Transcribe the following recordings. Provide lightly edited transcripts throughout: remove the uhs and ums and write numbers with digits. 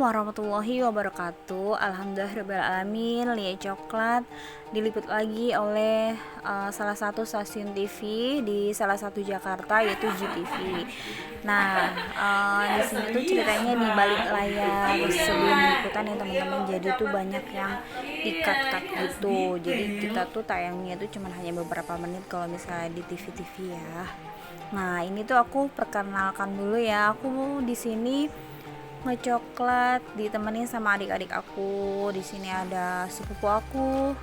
warahmatullahi wabarakatuh. Alhamdulillahirrahmanirrahim. Lia Coklat diliput lagi oleh salah satu stasiun TV di salah satu Jakarta, yaitu GTV. Nah, di sini tuh ceritanya di balik layar sebelum liputan ya teman-teman. Jadi tuh banyak yang di-cut gitu. Jadi kita tuh tayangnya tuh cuma hanya beberapa menit kalau misalnya di TV-TV ya. Nah, ini tuh aku perkenalkan dulu ya. Aku di sini ngecoklat ditemenin sama adik-adik aku. Di sini ada sepupu aku,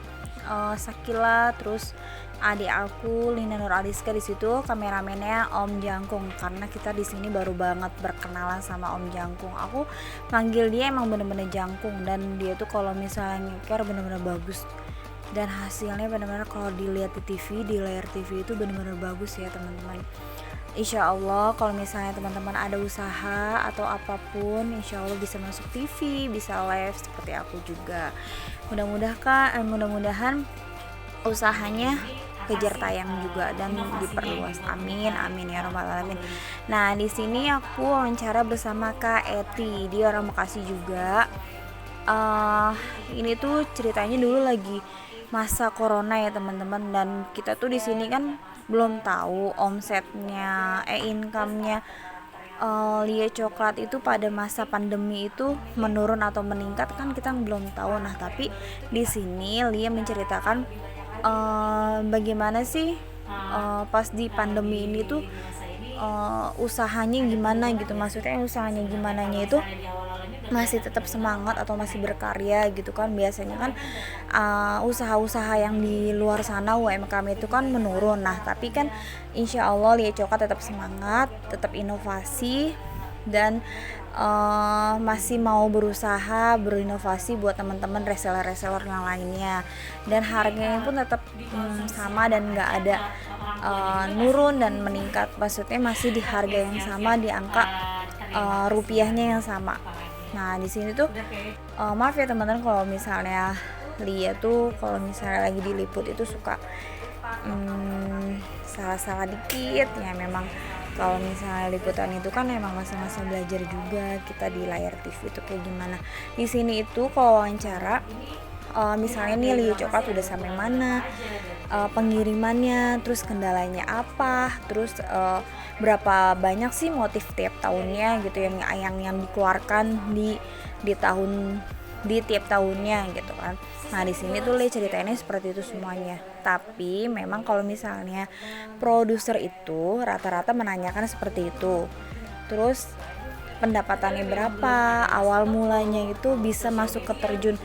Sakila, terus adik aku Lina Nur Aliska. Di situ kameramennya Om Jangkung, karena kita di sini baru banget berkenalan sama Om Jangkung. Aku panggil dia emang bener-bener Jangkung, dan dia tuh kalau misalnya nyeker bener-bener bagus, dan hasilnya bener-bener kalau dilihat di TV, di layar TV itu bener-bener bagus ya teman-teman. Insya Allah kalau misalnya teman-teman ada usaha atau apapun, insya Allah bisa masuk TV, bisa live seperti aku juga. Mudah-mudahan usahanya kejar tayang juga dan diperluas. Amin amin ya rabbal alamin. Nah, di sini aku wawancara bersama Kak Eti, dia orang Bekasi juga. Ini tuh ceritanya dulu lagi masa corona ya teman-teman, dan kita tuh di sini kan belum tahu omsetnya, income-nya Lia Coklat itu pada masa pandemi itu menurun atau meningkat, kan kita belum tahu. Nah, tapi di sini Lia menceritakan bagaimana sih pas di pandemi ini tuh usahanya gimana gitu. Maksudnya usahanya gimana nya itu masih tetap semangat atau masih berkarya gitu kan. Biasanya kan usaha-usaha yang di luar sana UMKM itu kan menurun. Nah, tapi kan insya Allah Lia Coklat tetap semangat, tetap inovasi, dan masih mau berusaha berinovasi buat teman-teman reseller-reseller yang lainnya, dan harganya pun tetap sama dan nggak ada nurun dan meningkat. Maksudnya masih di harga yang sama, di angka rupiahnya yang sama. Nah, di sini tuh maaf ya teman-teman kalau misalnya Lia tuh kalau misalnya lagi diliput itu suka salah-salah dikit ya. Memang kalau misalnya liputan itu kan emang masa-masa belajar juga kita di layar TV itu kayak gimana. Di sini itu kalau wawancara misalnya nih Lia Coklat udah sampai mana, pengirimannya, terus kendalanya apa, terus berapa banyak sih motif tiap tahunnya gitu yang dikeluarkan di tiap tahunnya gitu kan. Nah, di sini tuh Lia ceritainnya seperti itu semuanya. Tapi memang kalau misalnya produser itu rata-rata menanyakan seperti itu. Terus pendapatannya berapa, awal mulanya itu bisa masuk ke terjun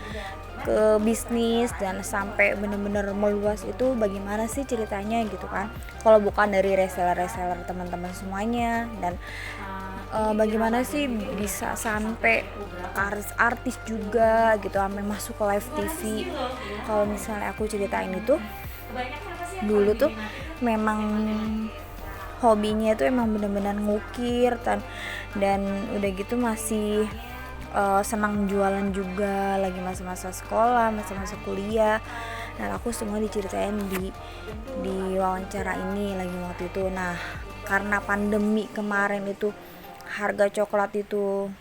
ke bisnis dan sampai benar-benar meluas itu bagaimana sih ceritanya gitu kan. Kalau bukan dari reseller teman-teman semuanya, dan bagaimana sih bisa sampai artis juga gitu sampai masuk ke live TV. Kalau misalnya aku ceritain itu dulu tuh memang hobinya itu emang benar-benar ngukir dan udah gitu masih senang jualan juga lagi masa-masa sekolah, masa-masa kuliah. Dan aku semua diceritain di wawancara ini lagi waktu itu. Nah, karena pandemi kemarin itu harga coklat itu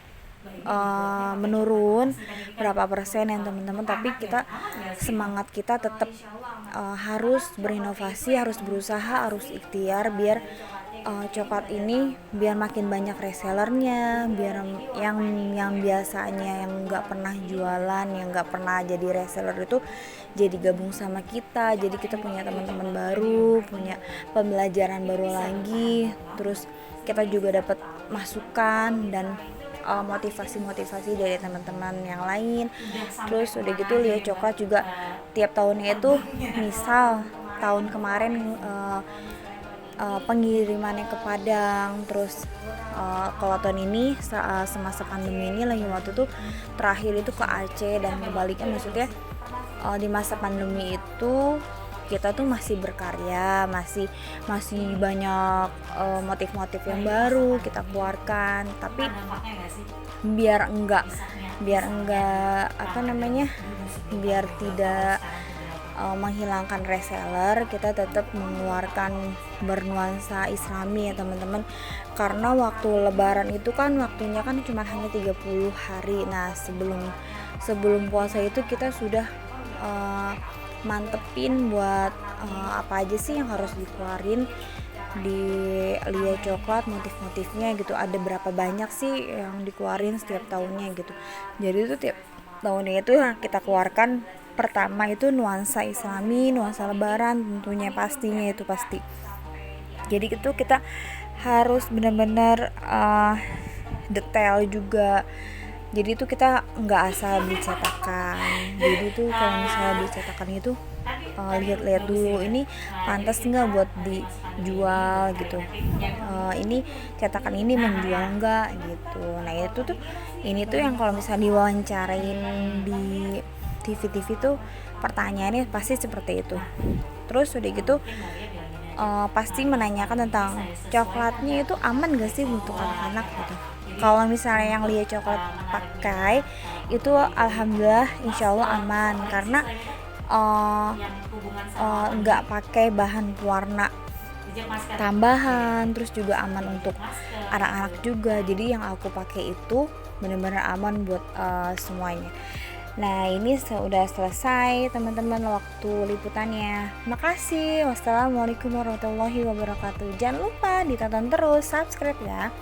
menurun berapa persen ya teman-teman, tapi semangat kita tetap harus berinovasi, harus berusaha, harus ikhtiar biar coklat ini biar makin banyak resellernya, biar yang biasanya yang nggak pernah jualan, yang nggak pernah jadi reseller itu jadi gabung sama kita. Jadi kita punya teman-teman baru, punya pembelajaran baru lagi, terus kita juga dapat masukan dan motivasi dari teman-teman yang lain. Terus udah gitu Lia Coklat juga tiap tahunnya itu, misal tahun kemarin pengirimannya ke Padang, terus kalau tahun ini semasa pandemi ini lagi waktu itu terakhir itu ke Aceh dan kebaliknya. Maksudnya di masa pandemi itu kita tuh masih berkarya, masih banyak motif-motif yang baru kita keluarkan, tapi biar enggak biar tidak menghilangkan reseller, kita tetap mengeluarkan bernuansa islami ya teman-teman, karena waktu lebaran itu kan waktunya kan cuma hanya 30 hari. Nah sebelum puasa itu kita sudah mantepin buat apa aja sih yang harus dikeluarin di Lia Coklat, motif-motifnya gitu, ada berapa banyak sih yang dikeluarin setiap tahunnya gitu. Jadi itu tiap tahunnya itu yang kita keluarkan pertama itu nuansa islami, nuansa lebaran tentunya, pastinya itu pasti. Jadi itu kita harus benar-benar detail juga. Jadi itu kita nggak asal beli cetakan. Jadi itu kalau misalnya beli cetakan itu lihat-lihat dulu ini pantas nggak buat dijual gitu, ini cetakan ini menjual nggak gitu. Nah itu tuh ini tuh yang kalau misalnya diwawancarain di TV-TV tuh pertanyaannya pasti seperti itu. Terus udah gitu pasti menanyakan tentang coklatnya itu aman gak sih untuk anak-anak gitu. Kalau misalnya yang Lia Coklat pakai itu alhamdulillah insyaallah aman, karena nggak pakai bahan pewarna tambahan, terus juga aman untuk anak-anak juga. Jadi yang aku pakai itu benar-benar aman buat semuanya. Nah ini sudah selesai teman-teman waktu liputannya. Makasih. Wassalamualaikum warahmatullahi wabarakatuh. Jangan lupa ditonton terus, subscribe ya.